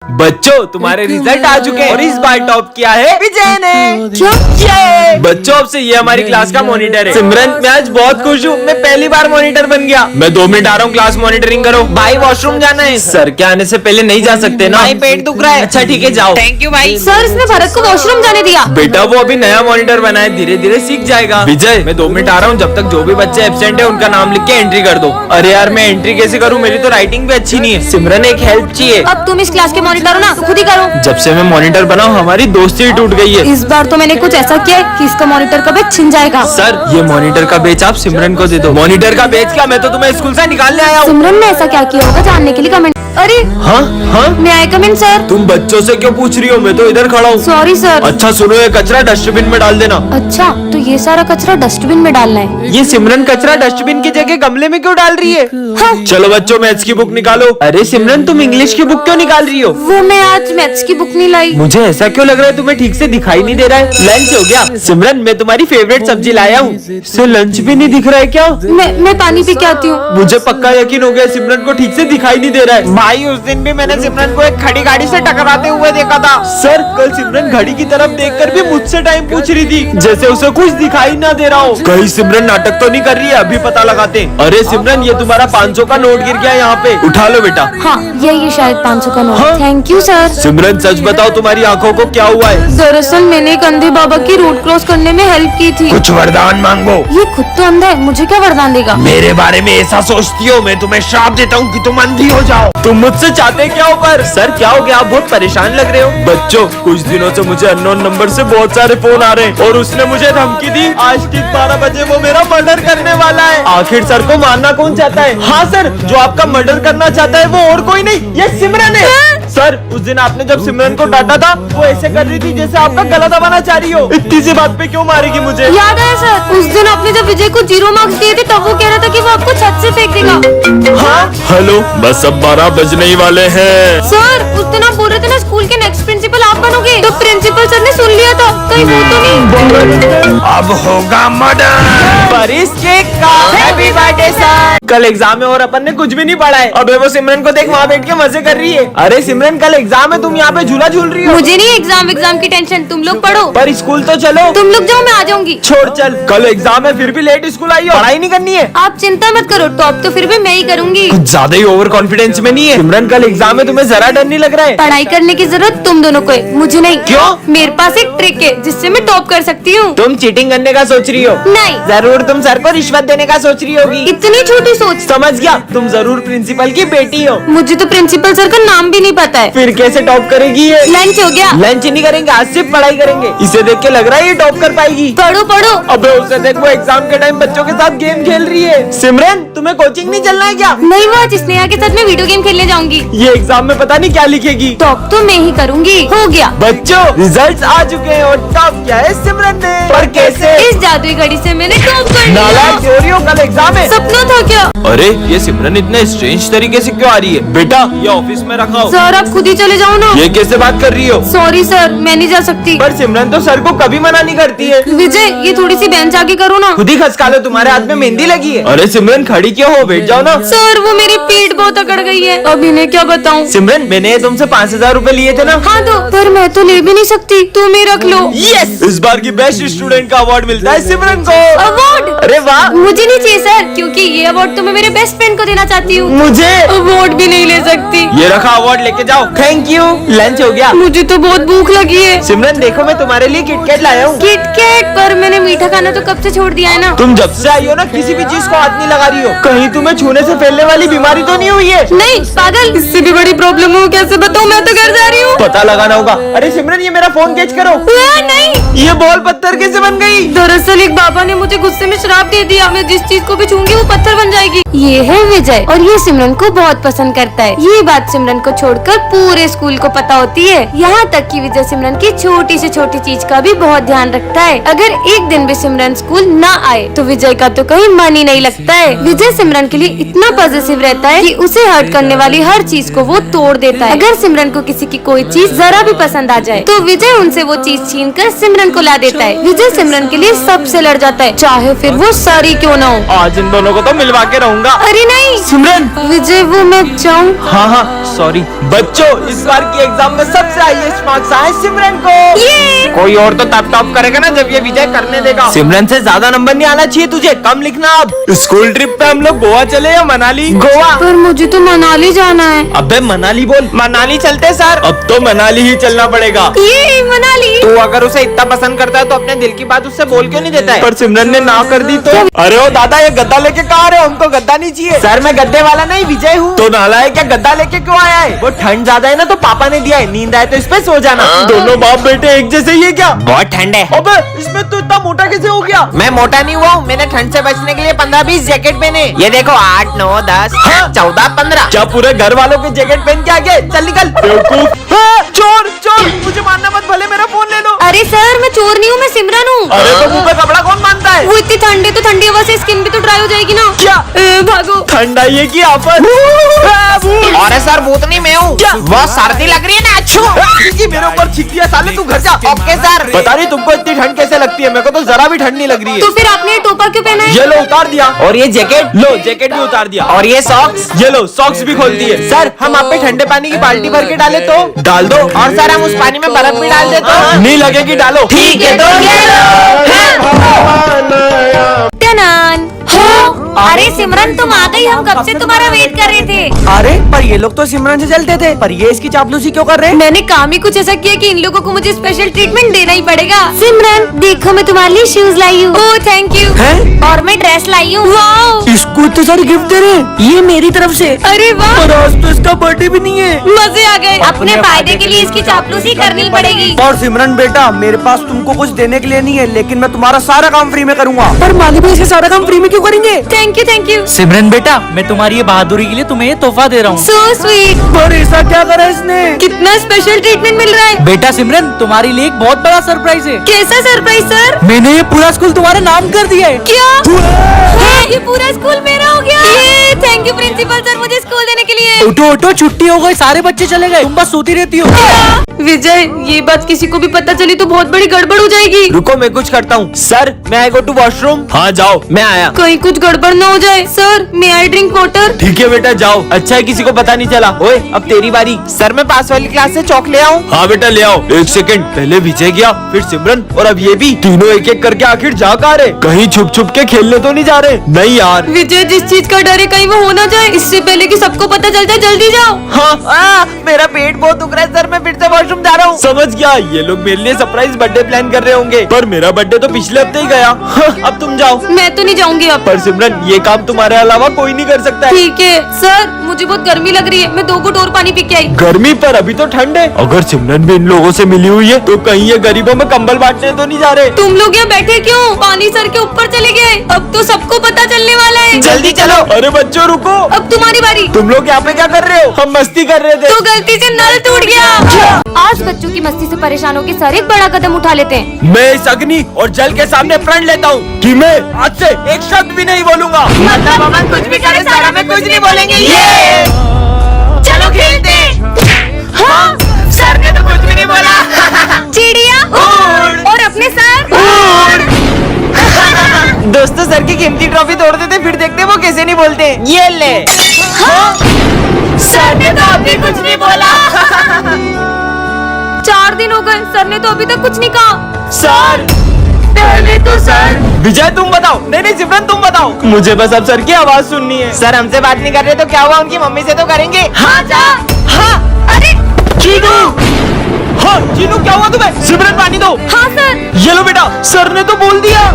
बच्चों तुम्हारे रिजल्ट आ चुके हैं और इस बार टॉप किया है विजय ने। क्या? ये बच्चों अब से ये हमारी क्लास का मॉनिटर है। सिमरन मैं आज बहुत खुश हूँ, मैं पहली बार मॉनिटर बन गया। मैं 2 मिनट आ रहा हूँ, क्लास मॉनिटरिंग करो। भाई वॉशरूम जाना है। सर के आने से पहले नहीं जा सकते ना, भाई पेट दुख रहा है। अच्छा ठीक है जाओ। थैंक यू भाई। सर इसने भरत को वॉशरूम जाने दिया। बेटा वो अभी नया मॉनिटर बना है, धीरे धीरे सीख जाएगा। विजय मैं 2 मिनट आ रहा हूँ, जब तक जो भी बच्चे एब्सेंट है उनका नाम लिख के एंट्री कर दो। अरे यार मैं एंट्री कैसे करूँ, मेरी तो राइटिंग भी अच्छी नहीं है। सिमरन एक हेल्प चाहिए। अब तुम इस क्लास के मॉनिटर हो ना, तो खुद ही करो। जब से मैं मॉनिटर बना हूँ हमारी दोस्ती ही टूट गई है। इस बार तो मैंने कुछ ऐसा किया है कि इसका मॉनिटर का बैच छिन जाएगा। सर ये मॉनिटर का बेच आप सिमरन को दे दो। मॉनिटर का बेच क्या, मैं तो तुम्हें स्कूल से निकालने आया हूँ। सिमरन ने ऐसा क्या किया होगा जानने के लिए कमेंट। अरे हाँ हाँ मैं आई कमेंट सर। तुम बच्चों से क्यों पूछ रही हो, मैं तो इधर खड़ा हूँ। Sorry sir. अच्छा सुनो, ये कचरा डस्टबिन में डाल देना। अच्छा तो ये सारा कचरा डस्टबिन में डालना है। ये सिमरन कचरा डस्टबिन की जगह गमले में क्यों डाल रही है? हाँ। चलो बच्चों मैथ्स की बुक निकालो। अरे सिमरन तुम इंग्लिश की बुक क्यों निकाल रही हो? वो मैं आज मैथ्स की बुक नहीं लाई। मुझे ऐसा क्यों लग रहा है तुम्हें ठीक से दिखाई नहीं दे रहा है? लंच हो गया? सिमरन मैं तुम्हारी फेवरेट सब्जी लाया हूँ। इससे लंच भी नहीं दिख रहा है क्या? मैं पानी पी के आती हूँ। मुझे पक्का यकीन हो गया सिमरन को ठीक से दिखाई नहीं दे रहा है। भाई उस दिन भी मैंने सिमरन को एक खड़ी गाड़ी से टकराते हुए देखा था। सर कल सिमरन घड़ी की तरफ देखकर भी मुझसे टाइम पूछ रही थी, जैसे उसे कुछ दिखाई ना दे रहा हो। कहीं सिमरन नाटक तो नहीं कर रही है? अभी पता लगाते हैं। अरे सिमरन ये तुम्हारा 500 का नोट गिर गया यहाँ पे, उठा लो बेटा। हाँ ये शायद 500 का नोट। हाँ? Thank you sir. सिमरन सच बताओ तुम्हारी आंखों को क्या हुआ है? दरअसल मैंने एक अंधे बाबा की रोड क्रॉस करने में हेल्प की थी। कुछ वरदान मांगो। ये खुद तो अंधा है, मुझे क्या वरदान देगा? मेरे बारे में ऐसा सोचती हो, मैं तुम्हें श्राप देता हूँ कि तुम अंधी हो जाओ। तुम मुझसे चाहते क्या हो? पर सर क्या हो गया, आप बहुत परेशान लग रहे हो। बच्चों कुछ दिनों से मुझे अननोन नंबर से बहुत सारे फोन आ रहे हैं और उसने मुझे धमकी दी आज ठीक 12 बजे वो मेरा मर्डर करने वाला है। आखिर सर को मारना कौन चाहता है? हाँ सर, जो आपका मर्डर करना चाहता है वो और कोई नहीं, ये सिमरन है। सर उस दिन आपने जब सिमरन को डांटा था वो ऐसे कर रही थी जैसे आपका गला दबाना चाह रही हो। इतनी सी बात पे क्यों मारेगी मुझे? याद है सर, उस दिन आपने जब विजय को 0 मार्क्स दिए थे तब वो कह रहा था कि वो आपको छत से फेंक देगा। हाँ हेलो, बस अब 12 बजने ही वाले हैं। सर उस दिन आप बोल रहे थे ना स्कूल के नेक्स्ट प्रिंसिपल आप बनोगे, तो प्रिंसिपल सर ने सुन लिया था, कहीं वो तो नहीं? अब होगा मर्डर। परिस केक का हैप्पी बर्थडे सर। कल एग्जाम है और अपन ने कुछ भी नहीं पढ़ा है। अबे वो सिमरन को देख वहाँ बैठ के मजे कर रही है। अरे सिमरन कल एग्जाम है, तुम यहाँ पे झूला झूल रही हो। मुझे नहीं एग्जाम की टेंशन, तुम लोग पढ़ो। पर स्कूल तो चलो। तुम लोग जाओ मैं आ जाऊंगी। छोड़ चल, कल एग्जाम है फिर भी लेट स्कूल आई हो, पढ़ाई नहीं करनी है। आप चिंता मत करो, टॉप तो फिर भी मैं ही करूंगी। कुछ ज्यादा ही ओवर कॉन्फिडेंस में नहीं है? सिमरन कल एग्जाम है, तुम्हें जरा डर नहीं लग रहा है? पढ़ाई करने की जरूरत तुम दोनों को है, मुझे नहीं। क्यों? मेरे पास एक ट्रिक है जिससे मैं टॉप कर सकती हूँ। तुम चीटिंग करने का सोच रही हो? नहीं। जरूर तुम सर को रिश्वत देने का सोच रही होगी। इतनी छोटी सोच। समझ गया, तुम जरूर प्रिंसिपल की बेटी हो। मुझे तो प्रिंसिपल सर का नाम भी नहीं पता है। फिर कैसे टॉप करेगी ये? लंच हो गया? लंच नहीं करेंगे, आज सिर्फ पढ़ाई करेंगे। इसे देख के लग रहा है ये टॉप कर पाएगी। पढ़ो पढ़ो। अबे उसे देख, वो एग्जाम के टाइम बच्चों के साथ गेम खेल रही है। सिमरन तुम्हें कोचिंग नहीं चलना है क्या? नहीं, वो आज स्नेहा के साथ मैं वीडियो गेम खेलने जाऊंगी। ये एग्जाम में पता नहीं क्या लिखेगी। टॉप तो मैं ही करूंगी। हो गया बच्चों रिजल्ट्स आ चुके हैं और टॉप किया है सिमरन ने। पर कैसे? इस जादुई घड़ी से मैंने टॉप कर नालायक लिया। चोरी हो, कल एग्जाम है। सपना था क्या? अरे ये सिमरन इतने स्ट्रेंज तरीके से क्यों आ रही है? बेटा ये ऑफिस में रखाओ। सर आप खुद ही चले जाओ ना। ये कैसे बात कर रही हो? सॉरी सर, मैं नहीं जा सकती। पर सिमरन तो सर को कभी मना नहीं करती है। विजय ये थोड़ी सी बेंच आगे करो ना। खुद ही खसका लो, तुम्हारे हाथ में मेहंदी लगी है। अरे सिमरन खड़ी क्यों हो, बैठ जाओ ना। सर वो मेरी पीठ बहुत अकड़ गई है, अब इन्हें क्या बताऊं? सिमरन मैंने तुमसे 5000 रूपए लिए थे ना? हाँ दो, पर मैं तो ले भी नहीं सकती, तुम ही रख लो। यस, इस बार की बेस्ट स्टूडेंट का अवार्ड मिलता है सिमरन को। अवार्ड? अरे वाह। मुझे नहीं चाहिए सर, क्योंकि ये अवार्ड तो मैं मेरे बेस्ट फ्रेंड को देना चाहती हूँ। मुझे अवार्ड भी नहीं ले सकती। ये रखा, अवार्ड लेके जाओ। Thank you. लंच हो गया? मुझे तो बहुत भूख लगी है। सिमरन देखो मैं तुम्हारे लिए किटकैट लाया हूँ। किटकैट? पर मैंने मीठा खाना तो कब से छोड़ दिया है ना। तुम जब से आई हो ना किसी भी चीज को हाथ नहीं लगा रही हो। कहीं तुम्हें छूने से फैलने वाली बीमारी तो नहीं हुई है? नहीं पागल, इससे भी बड़ी प्रॉब्लम हो, कैसे बताऊँ? मैं तो घर जा रही हूँ। पता लगाना होगा। अरे सिमरन ये मेरा फोन कैच करो। नहीं, ये बॉल पत्थर कैसे बन गई? दरअसल एक बाबा ने मुझे गुस्से में श्राप दे दिया, मैं जिस चीज को भी छूंगी वो पत्थर बन जाएगी। ये है विजय और ये सिमरन को बहुत पसंद करता है। ये बात सिमरन को छोड़कर पूरे स्कूल को पता होती है, यहाँ तक कि विजय सिमरन की छोटी से छोटी चीज का भी बहुत ध्यान रखता है। अगर एक दिन भी सिमरन स्कूल ना आए तो विजय का तो कहीं मन ही नहीं लगता है। विजय सिमरन के लिए इतना पॉजिटिव रहता है कि उसे हर्ट करने वाली हर चीज को वो तोड़ देता है। अगर सिमरन को किसी की कोई चीज जरा भी पसंद आ जाए तो विजय उनसे वो चीज छीन कर सिमरन को ला देता है। विजय सिमरन के लिए सबसे लड़ जाता है, चाहे फिर वो सारी क्यों ना हो। आज इन दोनों को तो मिलवा के रहूंगा। अरे नहीं सिमरन। विजय, वो मैं जाऊँ? हाँ हाँ सॉरी, बच्चों, इस बार की एग्जाम में सबसे हाईएस्ट मार्क्स आए सिमरन को। ये कोई और तो तब टॉप करेगा ना जब ये विजय करने देगा। सिमरन से ज्यादा नंबर नहीं आना चाहिए तुझे, कम लिखना। अब स्कूल ट्रिप पे हम लोग गोवा चले या मनाली? गोवा। पर मुझे तो मनाली जाना है। अबे मनाली बोल। मनाली चलते सर। अब तो मनाली ही चलना पड़ेगा। ये मनाली। तू अगर उसे इतना पसंद करता है तो अपने दिल की बात उससे बोल क्यों नहीं देता है? पर सिमरन ने ना कर दी तो? अरे ओ दादा, ये गद्दा लेके कहाँ आ रहे हो? हमको गद्दा नहीं चाहिए। सर मैं गद्दे वाला नहीं, विजय हूँ। तो नाला है क्या, गद्दा लेके क्यों आया है? वो ठंड ज्यादा है ना तो पापा ने दिया है, नींद आए तो इस पे सो जाना। दोनों बाप बेटे एक जैसे ही है क्या? बहुत ठंड है। अबे इसमें तो इतना मोटा कैसे हो गया? मैं मोटा नहीं हुआ हूँ, मैंने ठंड से बचने के लिए 15-20 जैकेट पहने। ये देखो 8, 9, 10, 14, 15। क्या पूरे घर वालों के जैकेट पहन के आ गए? चल निकल। चोर चोर, मुझे मारना मत, भले मेरा फोन ले लो। अरे सर, मैं चोर नहीं हूँ, मैं सिमरन हूँ। अरे तो मुंह पे कपड़ा कौन बांधता है? वो इतनी ठंड है तो ठंडी हवा से स्किन भी तो ड्राई हो जाएगी ना। क्या? भागो। ठंड आई है की आफत? अरे सर भूत नहीं मैं हूँ, बहुत सर्दी लग रही है ना। अच्छू मेरे ऊपर छिक दिया साले, तू घर जा। Okay sir. पता नहीं तुमको इतनी ठंड कैसे लगती है, मेरे को तो जरा भी ठंड नहीं लग रही है। तो फिर आपने ये टोपा क्यों पहना है? ये लो उतार दिया। और ये जैकेट, लो जैकेट भी उतार दिया। और ये सॉक्स। ये लो सॉक्स भी खोल दिए। सर हम आप पे ठंडे पानी की बाल्टी भर के डाले तो? डाल दो। और सर हम उस पानी में बर्फ भी डाल दे तो? नहीं लगेगी, डालो। ठीक है तो ये टनान। हो, अरे सिमरन तुम आ गई, हम कब से तुम्हारा वेट कर रहे थे। अरे पर ये लोग तो सिमरन से चलते थे, पर ये इसकी चापलूसी क्यों कर रहे हैं? मैंने काम ही कुछ ऐसा किया कि इन लोगों को मुझे स्पेशल ट्रीटमेंट देना ही पड़ेगा। सिमरन देखो, मैं तुम्हारे लिए शूज लाई हूँ। Oh thank you. हैं? और मैं ड्रेस लाई हूँ। वाओ, इसको इतने सारे गिफ्ट दे रहे हैं, ये मेरी तरफ से। अरे वाह, पर आज तो इसका बर्थडे भी नहीं है। मजे आ गए। अपने फायदे के लिए इसकी चापलूसी करनी पड़ेगी। और सिमरन बेटा, मेरे पास तुमको कुछ देने के लिए नहीं है, लेकिन मैं तुम्हारा सारा काम फ्री में करूंगा। पर माली भाई इसके सारा काम फ्री में क्यों करेंगे? Thank you thank you. Simran बेटा, मैं तुम्हारी ये बहादुरी के लिए तुम्हें ये तोहफा दे रहा हूँ। So sweet. पर ऐसा क्या करा इसने? कितना स्पेशल ट्रीटमेंट मिल रहा है। बेटा सिमरन, तुम्हारे लिए एक बहुत बड़ा सरप्राइज है। कैसा सरप्राइज सर? मैंने ये पूरा स्कूल तुम्हारे नाम कर दिया है। क्या? ये पूरा स्कूल मेरा हो गया। ये थैंक यू प्रिंसिपल सर, मुझे स्कूल देने के लिए। उठो उठो, छुट्टी हो गई, सारे बच्चे चले गए, तुम बस सोती रहती हो। विजय, ये बात किसी को भी पता चली तो बहुत बड़ी गड़बड़ हो जाएगी। रुको मैं कुछ करता हूँ। सर मैं आई गो टू वॉशरूम। हाँ जाओ, मैं आया। कहीं कुछ गड़बड़ न हो जाए। सर मैं आई ड्रिंक वाटर। ठीक है बेटा जाओ, अच्छा है किसी को पता नहीं चला। ओए अब तेरी बारी। सर मैं पास वाली क्लास से चौक ले आऊँ? हाँ बेटा ले आओ। एक सेकंड, पहले विजय गया, फिर सिमरन और अब ये भी। तीनों एक एक करके आखिर जा कहाँ रहे? कहीं छुप छुप के खेलने तो नहीं जा रहे? नहीं यार। विजय, जिस चीज का डर है कहीं वो हो ना जाए, इससे पहले कि सबको पता चल जाए, जल्दी जाओ। हाँ मेरा पेट बहुत दुख रहा है सर, मैं फिर से वॉशरूम जा रहा हूँ। समझ गया, ये लोग मेरे लिए सरप्राइज बर्थडे प्लान कर रहे होंगे, पर मेरा बर्थडे तो पिछले हफ्ते ही गया। हाँ, अब तुम जाओ। मैं तो नहीं जाऊंगी अब। पर सिमरन ये काम तुम्हारे अलावा कोई नहीं कर सकता है। ठीक है सर, मुझे बहुत गर्मी लग रही है, मैं 2 घूंट और पानी पी के आई। गर्मी पर अभी तो ठंड है। अगर सिमरन भी इन लोगों से मिली हुई है तो कहीं ये गरीबों में कंबल बांटने तो नहीं जा रहे? तुम लोग यहाँ बैठे क्यों? पानी सर के ऊपर चले गए, अब तो सबको पता चलने वाला है। जल्दी चलो। अरे बच्चों रुको, अब तुम्हारी बारी। तुम लोग यहाँ पे क्या कर रहे हो? हम मस्ती कर रहे थे। तो गलती से नल टूट गया। आज बच्चों की मस्ती से परेशान होकर सर एक बड़ा कदम उठा लेते हैं। मैं इस अग्नि और जल के सामने प्रण लेता हूँ कि मैं आज से एक शब्द भी नहीं बोलूंगा। मतलब अमन कुछ भी करे सर हमें कुछ नहीं बोलेंगे। ये चलो खेलते। हाँ सर ने तो कुछ भी नहीं बोला। चिड़िया और अपने सर। दोस्तों सर की कीमती ट्रॉफी तोड़ देते, फिर देखते वो कैसे नहीं बोलते। ये ले। सर ने तो अभी कुछ नहीं बोला। 4 दिन हो गए, सर ने तो अभी तक कुछ नहीं कहा। सर पहले तो सर। विजय तुम बताओ। नहीं सिमरन तुम बताओ, मुझे बस अब सर की आवाज सुननी है। सर हमसे बात नहीं कर रहे तो क्या हुआ, उनकी मम्मी से तो करेंगे। हाँ जा। हाँ अरे चीनू। हाँ चीनू क्या हुआ तुम्हें? सिमरन पानी दो। हाँ सर। ये लो बेटा, सर ने तो बोल दिया।